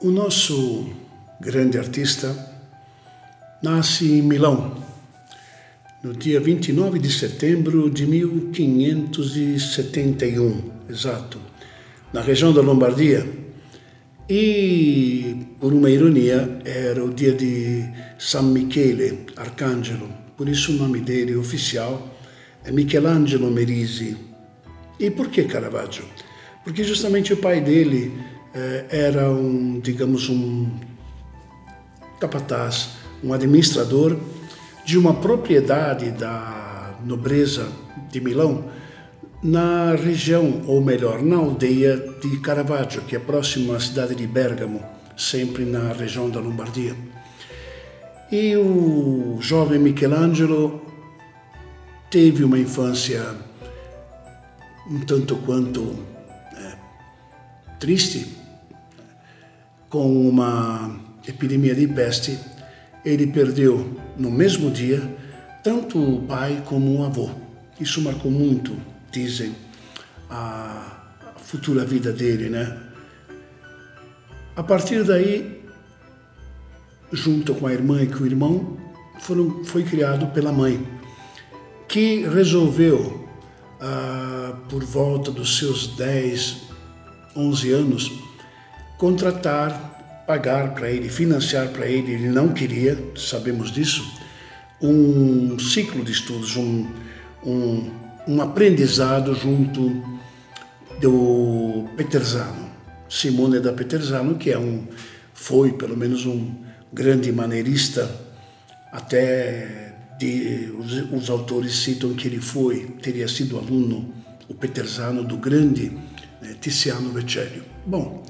O nosso grande artista nasce em Milão, no dia 29 de setembro de 1571, exato, na região da Lombardia. E, por uma ironia, era o dia de San Michele, Arcangelo. Por isso o nome dele oficial é Michelangelo Merisi. E por que Caravaggio? Porque justamente o pai dele era um capataz, um administrador de uma propriedade da nobreza de Milão na região, ou melhor, na aldeia de Caravaggio, que é próxima à cidade de Bergamo, sempre na região da Lombardia. E o jovem Michelangelo teve uma infância um tanto quanto triste, com uma epidemia de peste. Ele perdeu no mesmo dia tanto o pai como o avô. Isso marcou muito, dizem, a futura vida dele, né? A partir daí, junto com a irmã e com o irmão, foi criado pela mãe, que resolveu, por volta dos seus 10, 11 anos, pagar para ele, financiar para ele, ele não queria, sabemos disso, um ciclo de estudos, um aprendizado junto do Peterzano, Simone da Peterzano, que foi pelo menos um grande maneirista, até os autores citam que ele teria sido aluno, o Peterzano, do grande Tiziano Vecellio. Bom,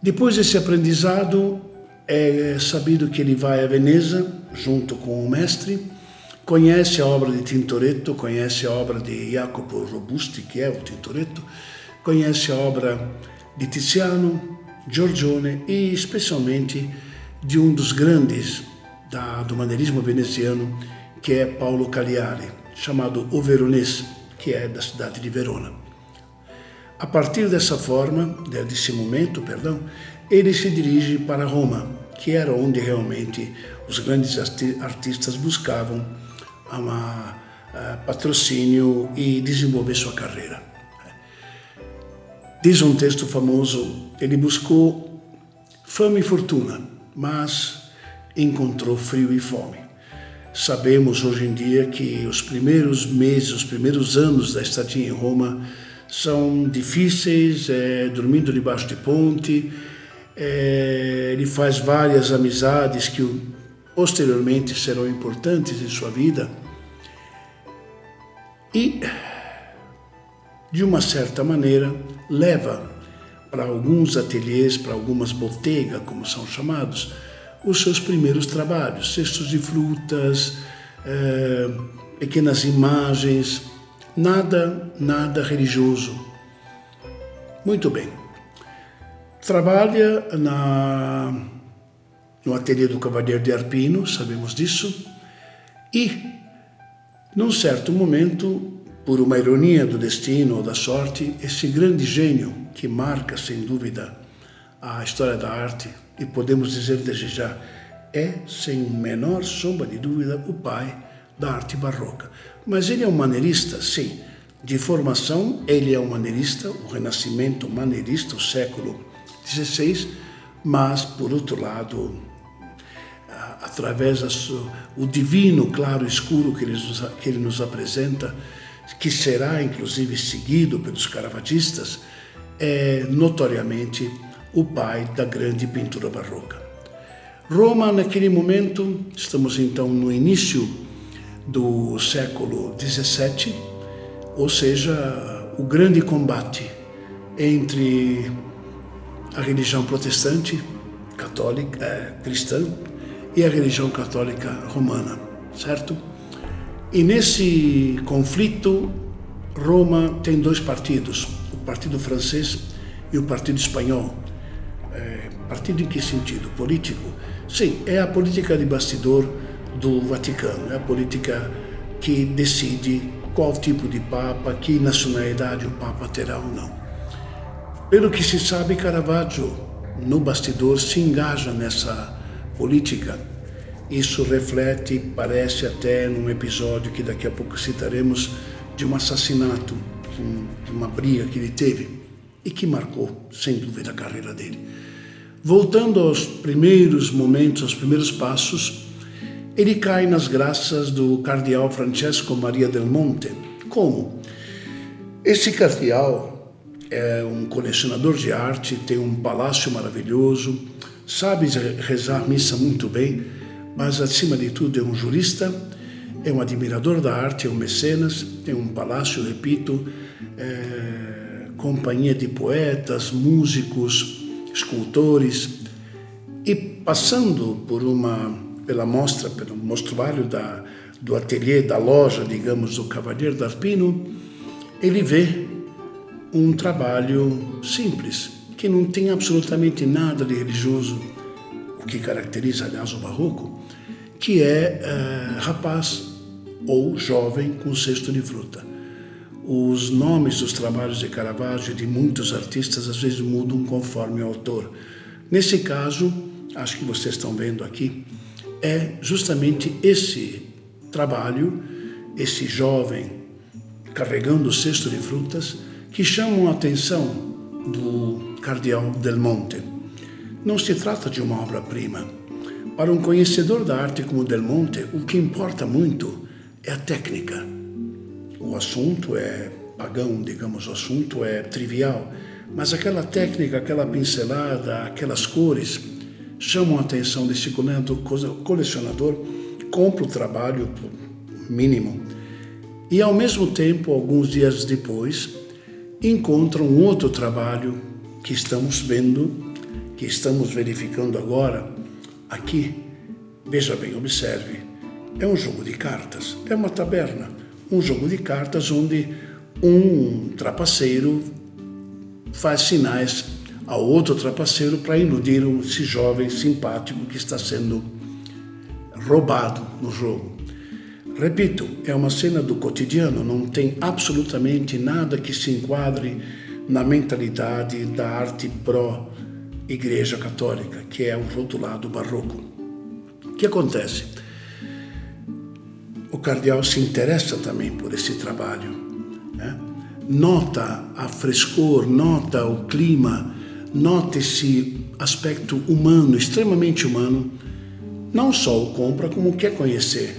depois desse aprendizado, é sabido que ele vai a Veneza, junto com o mestre, conhece a obra de Tintoretto, conhece a obra de Jacopo Robusti, que é o Tintoretto, conhece a obra de Tiziano, Giorgione e especialmente de um dos grandes do maneirismo veneziano, que é Paolo Cagliari, chamado O Veronese, que é da cidade de Verona. A partir desse momento, ele se dirige para Roma, que era onde realmente os grandes artistas buscavam patrocínio e desenvolver sua carreira. Diz um texto famoso, ele buscou fama e fortuna, mas encontrou frio e fome. Sabemos hoje em dia que os primeiros meses, os primeiros anos da estadia em Roma são difíceis, dormindo debaixo de ponte. Ele faz várias amizades que posteriormente serão importantes em sua vida. E, de uma certa maneira, leva para alguns ateliês, para algumas bottega, como são chamados, os seus primeiros trabalhos, cestos de frutas, pequenas imagens, nada religioso. Muito bem. Trabalha no ateliê do Cavaliere de Arpino, sabemos disso, e, num certo momento, por uma ironia do destino ou da sorte, esse grande gênio que marca, sem dúvida, a história da arte, e podemos dizer desde já, é, sem menor sombra de dúvida, o pai da arte barroca. Mas ele é um maneirista, sim. De formação, ele é um maneirista, o Renascimento maneirista, o século XVI, mas, por outro lado, através do divino claro escuro que ele nos apresenta, que será inclusive seguido pelos caravaggistas, é notoriamente o pai da grande pintura barroca. Roma, naquele momento, estamos então no início do século XVII, ou seja, o grande combate entre a religião protestante, católica, cristã, e a religião católica romana, certo? E nesse conflito, Roma tem dois partidos, o Partido Francês e o Partido Espanhol. Partido em que sentido? Político? Sim, é a política de bastidor do Vaticano, é a política que decide qual tipo de Papa, que nacionalidade o Papa terá ou não. Pelo que se sabe, Caravaggio no bastidor, se engaja nessa política. Isso reflete, parece até num episódio que daqui a pouco citaremos, de um assassinato, de uma briga que ele teve e que marcou, sem dúvida, a carreira dele. Voltando aos primeiros momentos, aos primeiros passos, ele cai nas graças do cardeal Francesco Maria del Monte. Como? Esse cardeal é um colecionador de arte, tem um palácio maravilhoso, sabe rezar missa muito bem, mas acima de tudo é um jurista, é um admirador da arte, é um mecenas, tem um palácio, repito, companhia de poetas, músicos, escultores, e passando pela mostra, pelo mostruário do ateliê, da loja, digamos, do Cavaliere d'Arpino, ele vê um trabalho simples, que não tem absolutamente nada de religioso, o que caracteriza, aliás, o barroco, que é rapaz ou jovem com cesto de fruta. Os nomes dos trabalhos de Caravaggio e de muitos artistas às vezes mudam conforme o autor. Nesse caso, acho que vocês estão vendo aqui, é justamente esse trabalho, esse jovem carregando o cesto de frutas, que chamam a atenção do cardeal Del Monte. Não se trata de uma obra-prima. Para um conhecedor da arte como Del Monte, o que importa muito é a técnica. O assunto é pagão, digamos, o assunto é trivial, mas aquela técnica, aquela pincelada, aquelas cores chamam a atenção desse colecionador, compra o trabalho por mínimo e, ao mesmo tempo, alguns dias depois, encontra um outro trabalho que estamos vendo, que estamos verificando agora, aqui. Veja bem, observe, é um jogo de cartas, é uma taberna, um jogo de cartas onde um trapaceiro faz sinais ao outro trapaceiro para iludir esse jovem simpático que está sendo roubado no jogo. Repito, é uma cena do cotidiano, não tem absolutamente nada que se enquadre na mentalidade da arte pró-Igreja Católica, que é o rotulado barroco. O que acontece? O cardeal se interessa também por esse trabalho, né? Nota a frescor, nota o clima, nota esse aspecto humano, extremamente humano. Não só o compra, como quer conhecer.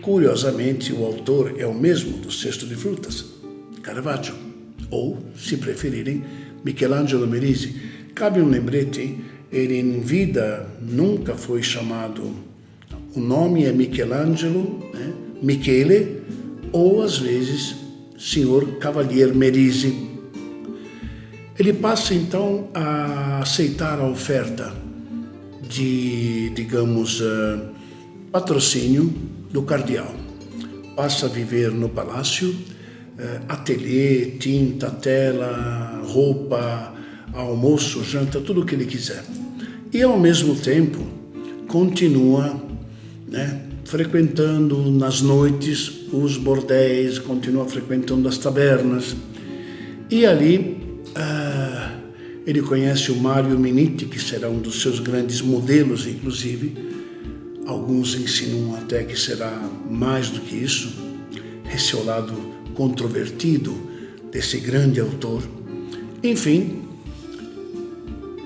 Curiosamente, o autor é o mesmo do Cesto de Frutas, Caravaggio, ou, se preferirem, Michelangelo Merisi. Cabe um lembrete, ele em vida nunca foi chamado, o nome é Michelangelo, né? Michele, ou às vezes Senhor Cavaliere Merisi. Ele passa então a aceitar a oferta de, digamos, patrocínio do cardeal. Passa a viver no palácio, ateliê, tinta, tela, roupa, almoço, janta, tudo o que ele quiser. E ao mesmo tempo continua, né, frequentando nas noites os bordéis, continua frequentando as tabernas. E ali ele conhece o Mario Minitti, que será um dos seus grandes modelos, inclusive. Alguns insinuam até que será mais do que isso. Esse é o lado controvertido desse grande autor. Enfim,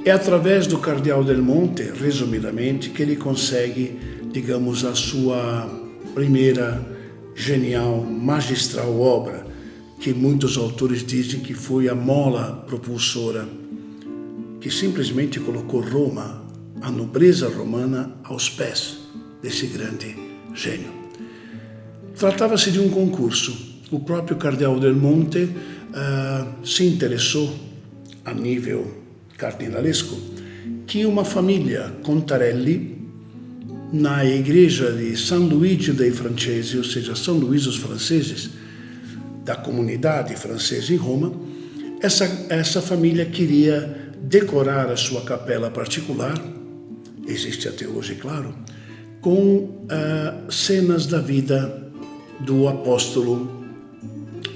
é através do cardeal Del Monte, resumidamente, que ele consegue, digamos, a sua primeira genial, magistral obra, que muitos autores dizem que foi a mola propulsora, que simplesmente colocou Roma, a nobreza romana, aos pés desse grande gênio. Tratava-se de um concurso. O próprio cardeal Del Monte se interessou, a nível cardinalesco, que uma família Contarelli, na igreja de San Luigi dei Francesi, ou seja, São Luís dos Franceses, da comunidade francesa em Roma, essa família queria decorar a sua capela particular, existe até hoje, claro, com cenas da vida do apóstolo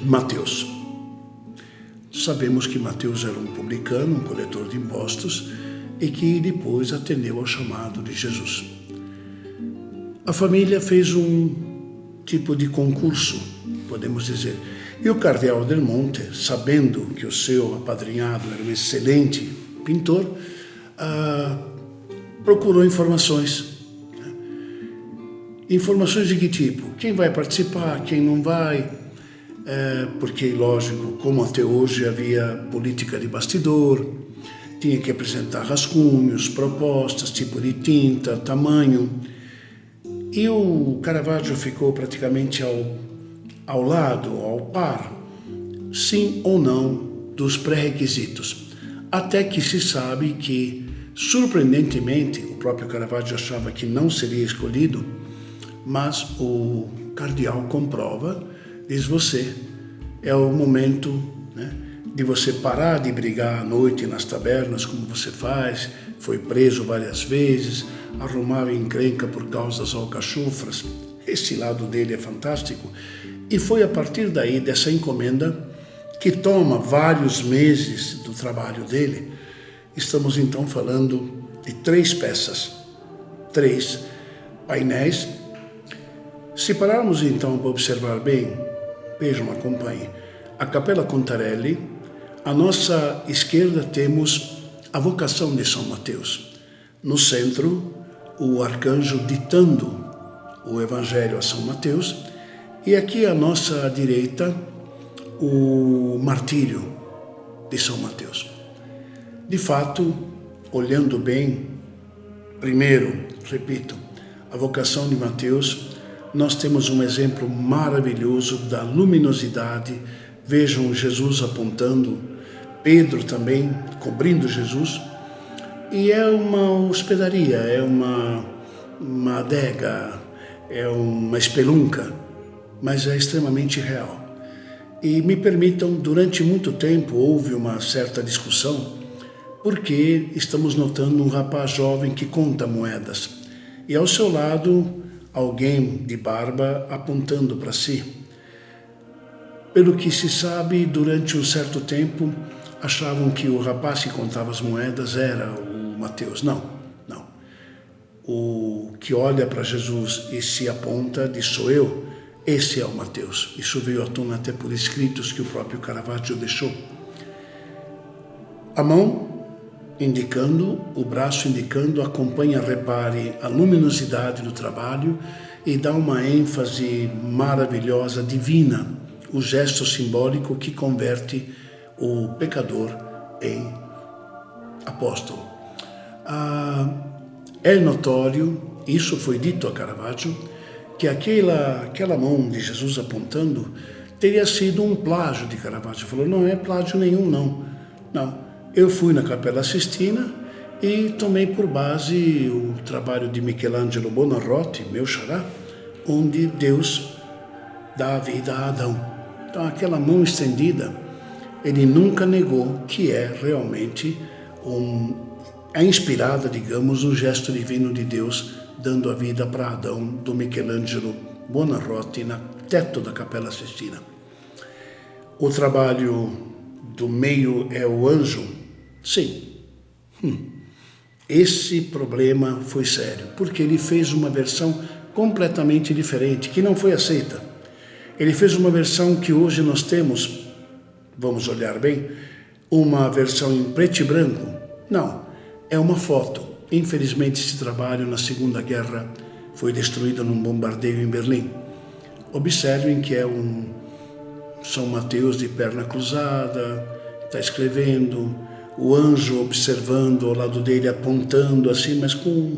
Mateus. Sabemos que Mateus era um publicano, um coletor de impostos, e que depois atendeu ao chamado de Jesus. A família fez um tipo de concurso, podemos dizer, e o cardeal Del Monte, sabendo que o seu apadrinhado era um excelente pintor, procurou informações. Informações de que tipo? Quem vai participar, quem não vai? Porque, lógico, como até hoje havia política de bastidor, tinha que apresentar rascunhos, propostas, tipo de tinta, tamanho. E o Caravaggio ficou praticamente ao lado, ao par, sim ou não, dos pré-requisitos. Até que se sabe que, surpreendentemente, o próprio Caravaggio achava que não seria escolhido, mas o cardeal comprova, diz: você, é o momento, né, de você parar de brigar à noite nas tabernas, como você faz, foi preso várias vezes, arrumava encrenca por causa das alcachofras. Esse lado dele é fantástico. E foi a partir daí, dessa encomenda, que toma vários meses do trabalho dele. Estamos então falando de 3 peças, 3 painéis. Se pararmos então para observar bem, vejam, acompanhem, a Capela Contarelli, à nossa esquerda temos a Vocação de São Mateus. No centro, o arcanjo ditando o Evangelho a São Mateus, e aqui à nossa direita, o Martírio de São Mateus. De fato, olhando bem, primeiro, repito, a Vocação de Mateus, nós temos um exemplo maravilhoso da luminosidade. Vejam Jesus apontando, Pedro também cobrindo Jesus, e é uma hospedaria, é uma adega, é uma espelunca, mas é extremamente real. E me permitam, durante muito tempo houve uma certa discussão, porque estamos notando um rapaz jovem que conta moedas, e ao seu lado alguém de barba apontando para si. Pelo que se sabe, durante um certo tempo, achavam que o rapaz que contava as moedas era o Mateus. Não. O que olha para Jesus e se aponta, diz: sou eu, esse é o Mateus. Isso veio à tona até por escritos que o próprio Caravaggio deixou. A mão indicando, o braço indicando, acompanha, repare a luminosidade do trabalho e dá uma ênfase maravilhosa, divina, o gesto simbólico que converte o pecador em apóstolo. É notório, isso foi dito a Caravaggio, que aquela mão de Jesus apontando teria sido um plágio de Caravaggio. Falou: não é plágio nenhum, não. Eu fui na Capela Sistina e tomei por base o trabalho de Michelangelo Buonarroti, meu xará, onde Deus dá a vida a Adão. Então, aquela mão estendida, ele nunca negou que é realmente é inspirada, digamos, um gesto divino de Deus dando a vida para Adão, do Michelangelo Buonarroti, no teto da Capela Sistina. O trabalho do meio é o anjo. Sim. Esse problema foi sério, porque ele fez uma versão completamente diferente, que não foi aceita. Ele fez uma versão que hoje nós temos, vamos olhar bem, uma versão em preto e branco. Não, é uma foto. Infelizmente, esse trabalho na Segunda Guerra foi destruído num bombardeio em Berlim. Observem que é um São Mateus de perna cruzada, está escrevendo, o anjo observando ao lado dele, apontando assim, mas com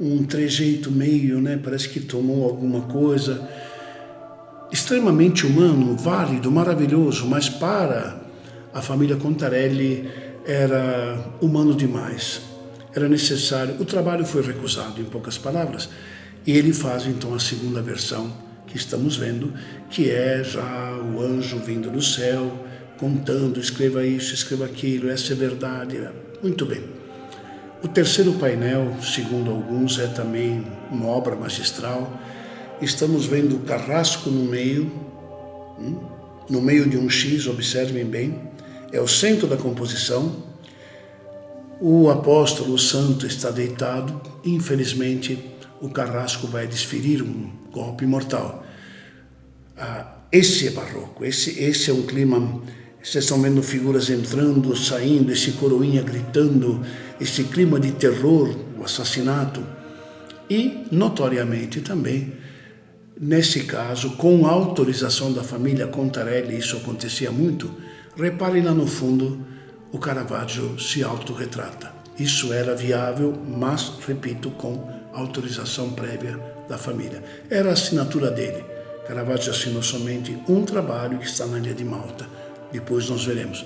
um trejeito meio, né? Parece que tomou alguma coisa. Extremamente humano, válido, maravilhoso, mas para a família Contarelli era humano demais. Era necessário. O trabalho foi recusado, em poucas palavras, e ele faz então a segunda versão que estamos vendo, que é já o anjo vindo do céu, contando: escreva isso, escreva aquilo, essa é verdade. Muito bem. O terceiro painel, segundo alguns, é também uma obra magistral. Estamos vendo o carrasco no meio de um X, observem bem, é o centro da composição. O apóstolo, o santo, está deitado. Infelizmente, o carrasco vai desferir um golpe mortal. Esse é barroco, esse é um clima. Vocês estão vendo figuras entrando, saindo, esse coroinha gritando, esse clima de terror, o assassinato. E, notoriamente também, nesse caso, com a autorização da família Contarelli, isso acontecia muito, reparem lá no fundo, o Caravaggio se autorretrata. Isso era viável, mas, repito, com autorização prévia da família. Era a assinatura dele. Caravaggio assinou somente um trabalho que está na Ilha de Malta. Depois nós veremos.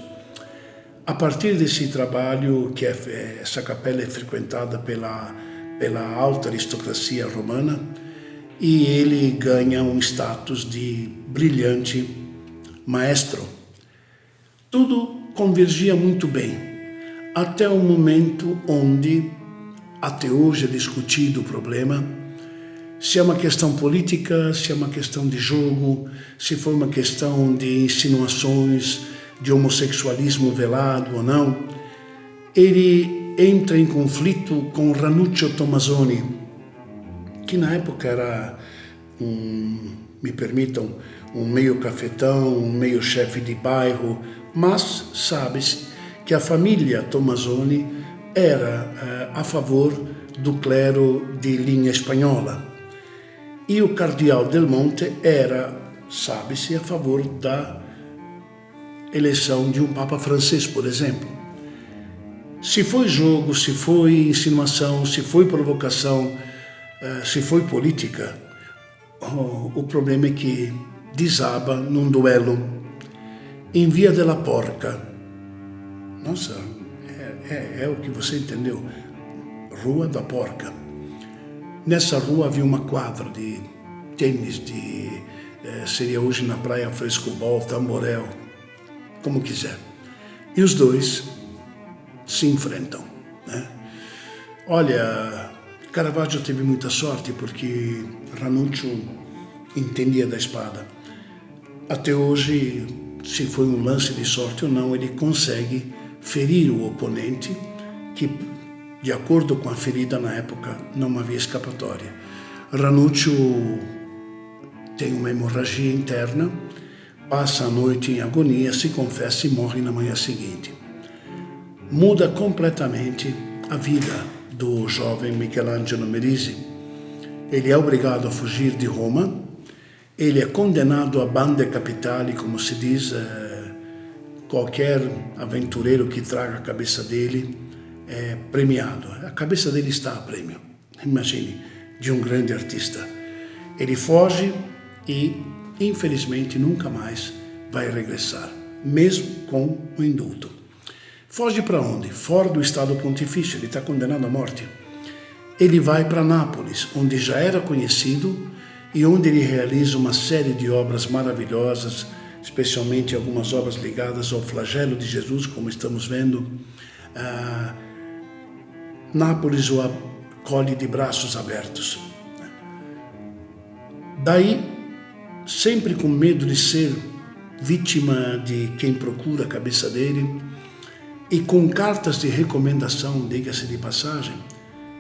A partir desse trabalho, que essa capela é frequentada pela alta aristocracia romana, e ele ganha um status de brilhante maestro. Tudo convergia muito bem, até o momento onde, até hoje é discutido o problema, se é uma questão política, se é uma questão de jogo, se foi uma questão de insinuações, de homossexualismo velado ou não. Ele entra em conflito com Ranuccio Tommasoni, que na época era me permitam, um meio cafetão, um meio chefe de bairro, mas sabe-se que a família Tommasoni era a favor do clero de linha espanhola. E o cardeal Del Monte era, sabe-se, a favor da eleição de um papa francês, por exemplo. Se foi jogo, se foi insinuação, se foi provocação, se foi política, o problema é que desaba num duelo em Via della Porca. Nossa, é o que você entendeu. Rua da Porca. Nessa rua havia uma quadra de tênis, seria hoje na praia Frescobol, Tamborel, como quiser. E os dois se enfrentam, né? Olha, Caravaggio teve muita sorte porque Ranuccio entendia da espada. Até hoje, se foi um lance de sorte ou não, ele consegue ferir o oponente, que, de acordo com a ferida na época, não havia escapatória. Ranuccio tem uma hemorragia interna, passa a noite em agonia, se confessa e morre na manhã seguinte. Muda completamente a vida do jovem Michelangelo Merisi. Ele é obrigado a fugir de Roma, ele é condenado a bande capitali, como se diz, qualquer aventureiro que traga a cabeça dele é premiado. A cabeça dele está a prêmio, imagine, de um grande artista. Ele foge e, infelizmente, nunca mais vai regressar, mesmo com o indulto. Foge para onde? Fora do Estado Pontifício, ele está condenado à morte. Ele vai para Nápoles, onde já era conhecido e onde ele realiza uma série de obras maravilhosas, especialmente algumas obras ligadas ao flagelo de Jesus, como estamos vendo. Nápoles o acolhe de braços abertos. Daí, sempre com medo de ser vítima de quem procura a cabeça dele, e com cartas de recomendação, diga-se de passagem,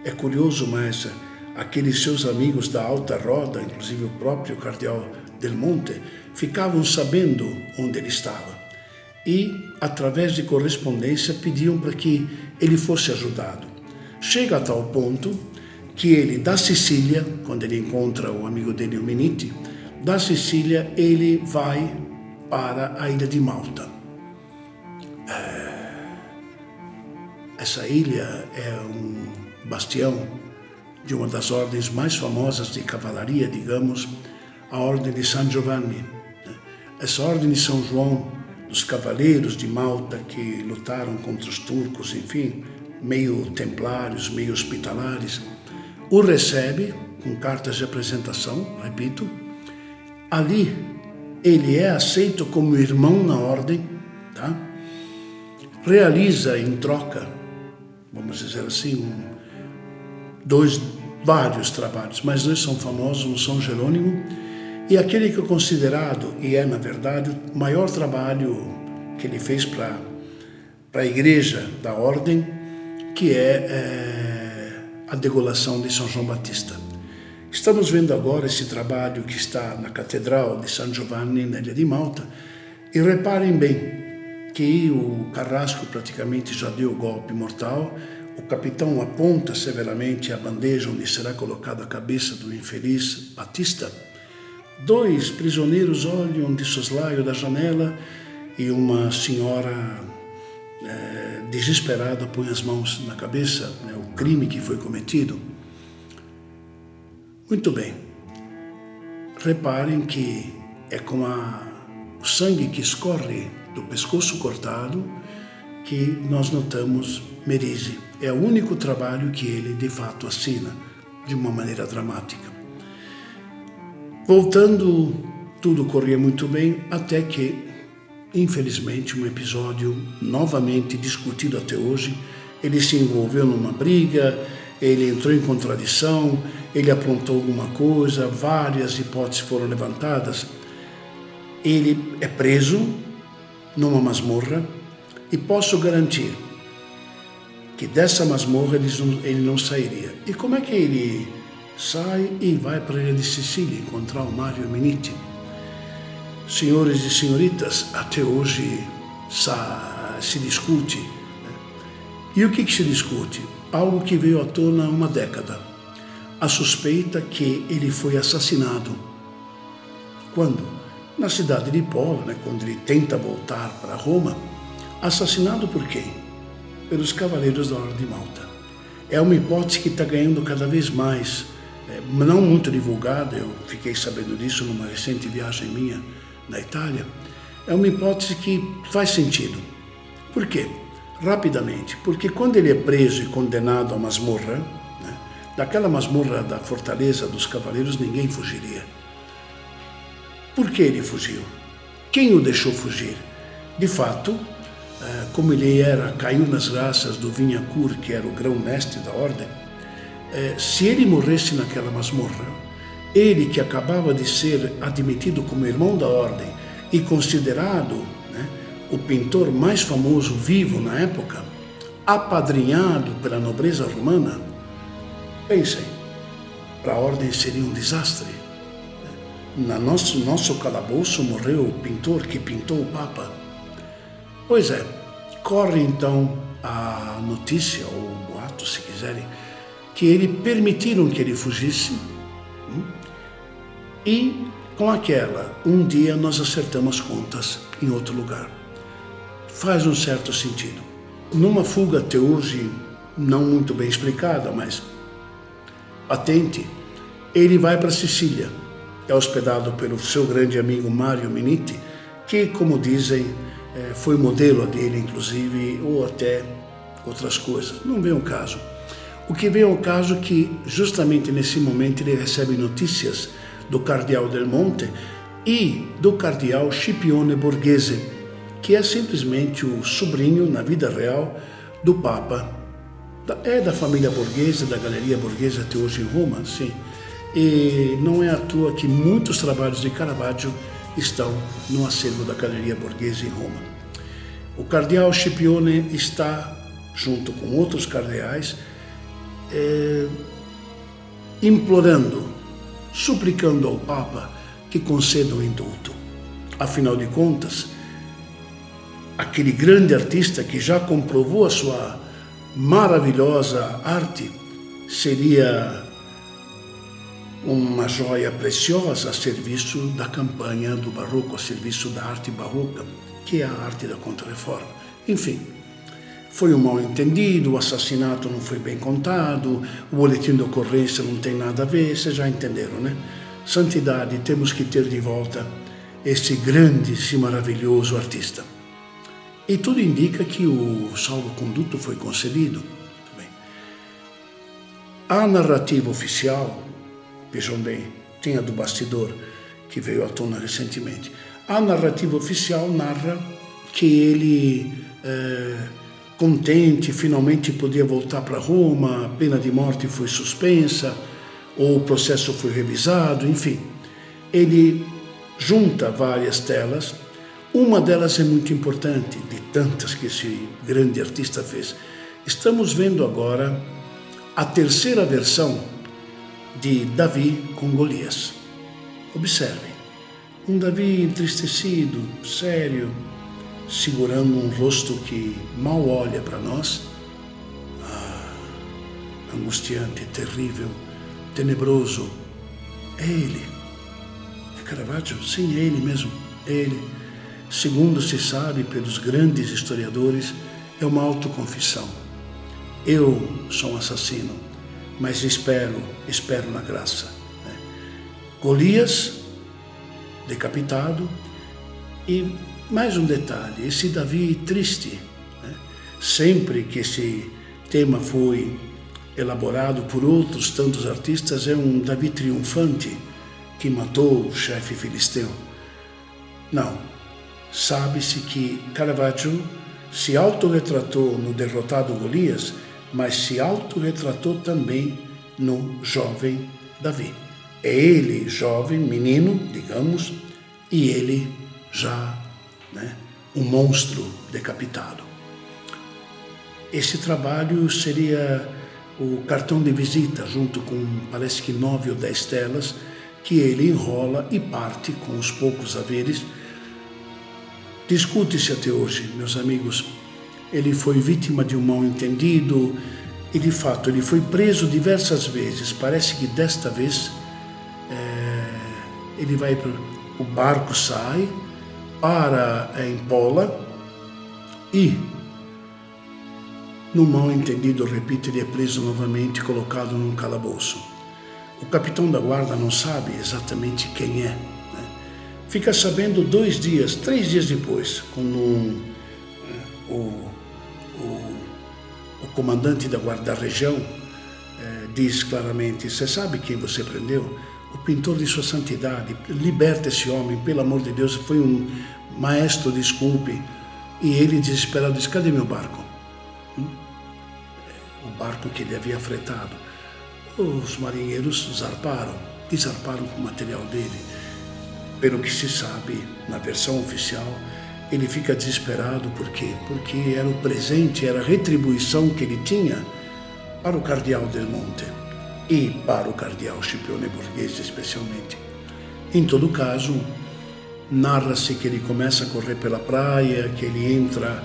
é curioso, mas aqueles seus amigos da alta roda, inclusive o próprio cardeal Del Monte, ficavam sabendo onde ele estava e, através de correspondência, pediam para que ele fosse ajudado. Chega a tal ponto que ele, da Sicília, quando ele encontra o amigo dele, o Meniti, da Sicília ele vai para a ilha de Malta. Essa ilha é um bastião de uma das ordens mais famosas de cavalaria, digamos, a Ordem de San Giovanni. Essa Ordem de São João, dos cavaleiros de Malta que lutaram contra os turcos, enfim, meio templários, meio hospitalares, o recebe com cartas de apresentação, repito. Ali ele é aceito como irmão na ordem, tá? Realiza em troca, vamos dizer assim, vários trabalhos, mas dois são famosos, um São Jerônimo e aquele que é considerado, e é na verdade, o maior trabalho que ele fez para a igreja da ordem, que é a degolação de São João Batista. Estamos vendo agora esse trabalho que está na Catedral de San Giovanni, na Ilha de Malta, e reparem bem que o carrasco praticamente já deu o golpe mortal, o capitão aponta severamente a bandeja onde será colocada a cabeça do infeliz Batista. 2 prisioneiros olham de soslaio da janela e uma senhora desesperada põe as mãos na cabeça, o crime que foi cometido. Muito bem, reparem que é com o sangue que escorre do pescoço cortado que nós notamos Merisi. É o único trabalho que ele de fato assina de uma maneira dramática. Voltando, tudo corria muito bem até que, infelizmente, um episódio novamente discutido até hoje, ele se envolveu numa briga, ele entrou em contradição, ele aprontou alguma coisa, várias hipóteses foram levantadas. Ele é preso numa masmorra e posso garantir que dessa masmorra ele não sairia. E como é que ele sai e vai para a ilha de Sicília encontrar o Mario Minetti? Senhores e senhoritas, até hoje se discute. E o que se discute? Algo que veio à tona há uma década. A suspeita que ele foi assassinado. Quando? Na cidade de Pola, quando ele tenta voltar para Roma. Assassinado por quem? Pelos Cavaleiros da Ordem de Malta. É uma hipótese que está ganhando cada vez mais, não muito divulgada, eu fiquei sabendo disso numa recente viagem minha na Itália. É uma hipótese que faz sentido. Por quê? Rapidamente, porque quando ele é preso e condenado a masmorra, daquela masmorra da Fortaleza dos Cavaleiros ninguém fugiria. Por que ele fugiu? Quem o deixou fugir? De fato, como ele caiu nas graças do Vinhacourt, que era o grão-mestre da ordem, se ele morresse naquela masmorra, ele que acabava de ser admitido como irmão da ordem e considerado o pintor mais famoso vivo na época, apadrinhado pela nobreza romana, pensem, para a ordem seria um desastre. No nosso calabouço morreu o pintor que pintou o Papa. Pois é, corre então a notícia, ou o boato, se quiserem, que permitiram que ele fugisse e com aquela, um dia nós acertamos contas em outro lugar. Faz um certo sentido. Numa fuga até hoje, não muito bem explicada, mas patente, ele vai para Sicília. É hospedado pelo seu grande amigo Mario Minetti, que, como dizem, foi modelo dele, inclusive, ou até outras coisas. Não vem ao caso. O que vem ao caso é que, justamente nesse momento, ele recebe notícias do cardeal Del Monte e do cardeal Scipione Borghese, que é simplesmente o sobrinho, na vida real, do Papa. É da família Borghese, da Galeria Borghese até hoje em Roma, sim. E não é à toa que muitos trabalhos de Caravaggio estão no acervo da Galeria Borghese em Roma. O cardeal Scipione está, junto com outros cardeais, implorando, suplicando ao Papa que conceda o indulto. Afinal de contas, aquele grande artista que já comprovou a sua maravilhosa arte seria uma joia preciosa a serviço da campanha do barroco, a serviço da arte barroca, que é a arte da Contra-Reforma. Enfim, foi um mal-entendido, o assassinato não foi bem contado, o boletim de ocorrência não tem nada a ver, vocês já entenderam, né? Santidade, temos que ter de volta esse grande, esse maravilhoso artista. E tudo indica que o salvo-conduto foi concedido. Muito bem. A narrativa oficial, vejam bem, tem a do bastidor, que veio à tona recentemente. A narrativa oficial narra que ele, contente, finalmente podia voltar para Roma, a pena de morte foi suspensa, ou o processo foi revisado, enfim. Ele junta várias telas. Uma delas é muito importante, de tantas que esse grande artista fez, Estamos vendo agora a terceira versão de Davi com Golias. Observe, um Davi entristecido, sério, segurando um rosto que mal olha para nós, angustiante, terrível, tenebroso. É ele. É Caravaggio? Sim, é ele mesmo. É ele. Segundo se sabe pelos grandes historiadores, é uma autoconfissão. Eu sou um assassino, mas espero na graça. Golias, decapitado, e mais um detalhe, esse Davi triste. Sempre que esse tema foi elaborado por outros tantos artistas, é um Davi triunfante que matou o chefe filisteu. Não, sabe-se que Caravaggio se autorretratou no derrotado Golias, mas se autorretratou também no jovem Davi. É ele, jovem, menino, digamos, e ele já, um monstro decapitado. Esse trabalho seria o cartão de visita, junto com, parece que 9 ou 10 telas, que ele enrola e parte com os poucos haveres. Discute-se até hoje, meus amigos. Ele foi vítima de um mal-entendido e, de fato, ele foi preso diversas vezes. Parece que desta vez ele vai para o barco, sai, para em Pola e, no mal-entendido, repito, ele é preso novamente e colocado num calabouço. O capitão da guarda não sabe exatamente quem é. Fica sabendo 2 dias, 3 dias depois, quando o comandante da guarda da região diz claramente: você sabe quem você prendeu? O pintor de sua santidade, liberta esse homem, pelo amor de Deus, foi um maestro, desculpe. E ele, desesperado, diz: cadê meu barco? O barco que ele havia fretado. Os marinheiros zarparam com o material dele. Pelo que se sabe, na versão oficial, ele fica desesperado. Por quê? Porque era o presente, era a retribuição que ele tinha para o cardeal Del Monte e para o cardeal Scipione Borghese especialmente. Em todo caso, narra-se que ele começa a correr pela praia, que ele entra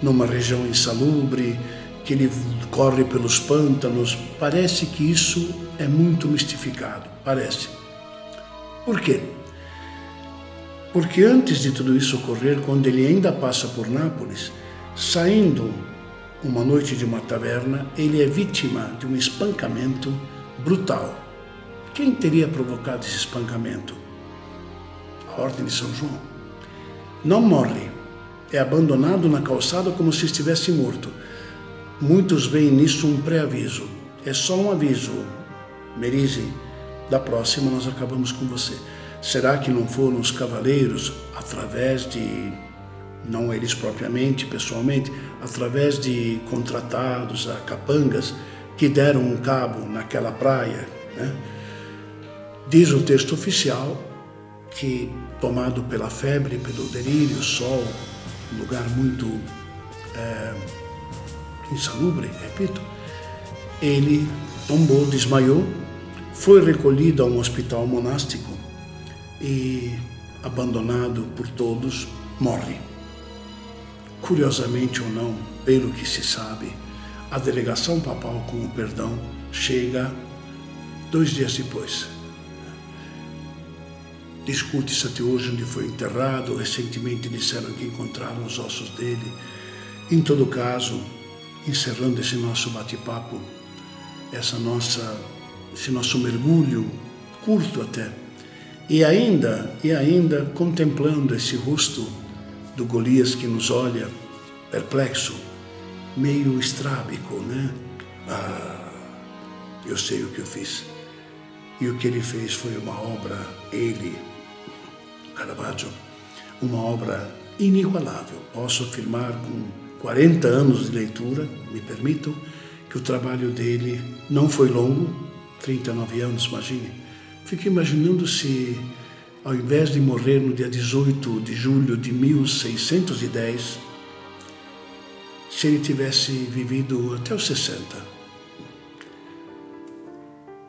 numa região insalubre, que ele corre pelos pântanos. Parece que isso é muito mistificado, parece. Por quê? Porque antes de tudo isso ocorrer, quando ele ainda passa por Nápoles, saindo uma noite de uma taverna, ele é vítima de um espancamento brutal. Quem teria provocado esse espancamento? A Ordem de São João. Não morre, é abandonado na calçada como se estivesse morto. Muitos veem nisso um pré-aviso. É só um aviso. Merise, da próxima nós acabamos com você. Será que não foram os cavaleiros, através de, não eles propriamente, pessoalmente, através de contratados, capangas, que deram um cabo naquela praia? Diz o texto oficial que, tomado pela febre, pelo delírio, sol, um lugar muito insalubre, repito, ele tombou, desmaiou, foi recolhido a um hospital monástico e, abandonado por todos, morre. Curiosamente ou não, pelo que se sabe, a delegação papal com o perdão chega 2 dias depois. Discute-se até hoje onde foi enterrado. Recentemente disseram que encontraram os ossos dele. Em todo caso, encerrando esse nosso bate-papo, esse nosso mergulho, curto até, e ainda contemplando esse rosto do Golias que nos olha, perplexo, meio estrábico, eu sei o que eu fiz. E o que ele fez foi uma obra, ele, Caravaggio, uma obra inigualável. Posso afirmar com 40 anos de leitura, me permitam, que o trabalho dele não foi longo, 39 anos, imagine. Fico imaginando se, ao invés de morrer no dia 18 de julho de 1610, se ele tivesse vivido até os 60.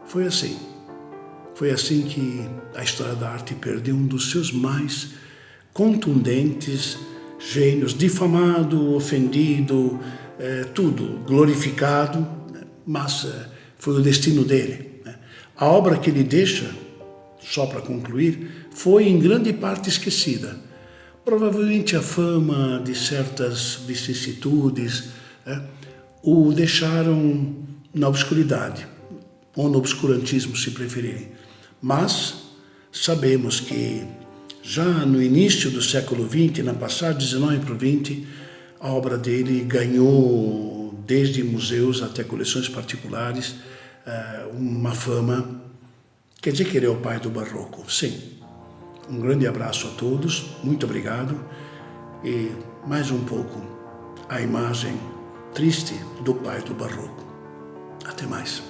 Foi assim. Foi assim que a história da arte perdeu um dos seus mais contundentes gênios, difamado, ofendido, tudo, glorificado, mas foi o destino dele. A obra que ele deixa, só para concluir, foi em grande parte esquecida. Provavelmente a fama de certas vicissitudes o deixaram na obscuridade, ou no obscurantismo, se preferirem. Mas sabemos que já no início do século XX, na passagem 19 para o 20, a obra dele ganhou, desde museus até coleções particulares, uma fama. Quer dizer que ele é o pai do barroco? Sim. Um grande abraço a todos, muito obrigado. E mais um pouco a imagem triste do pai do barroco. Até mais.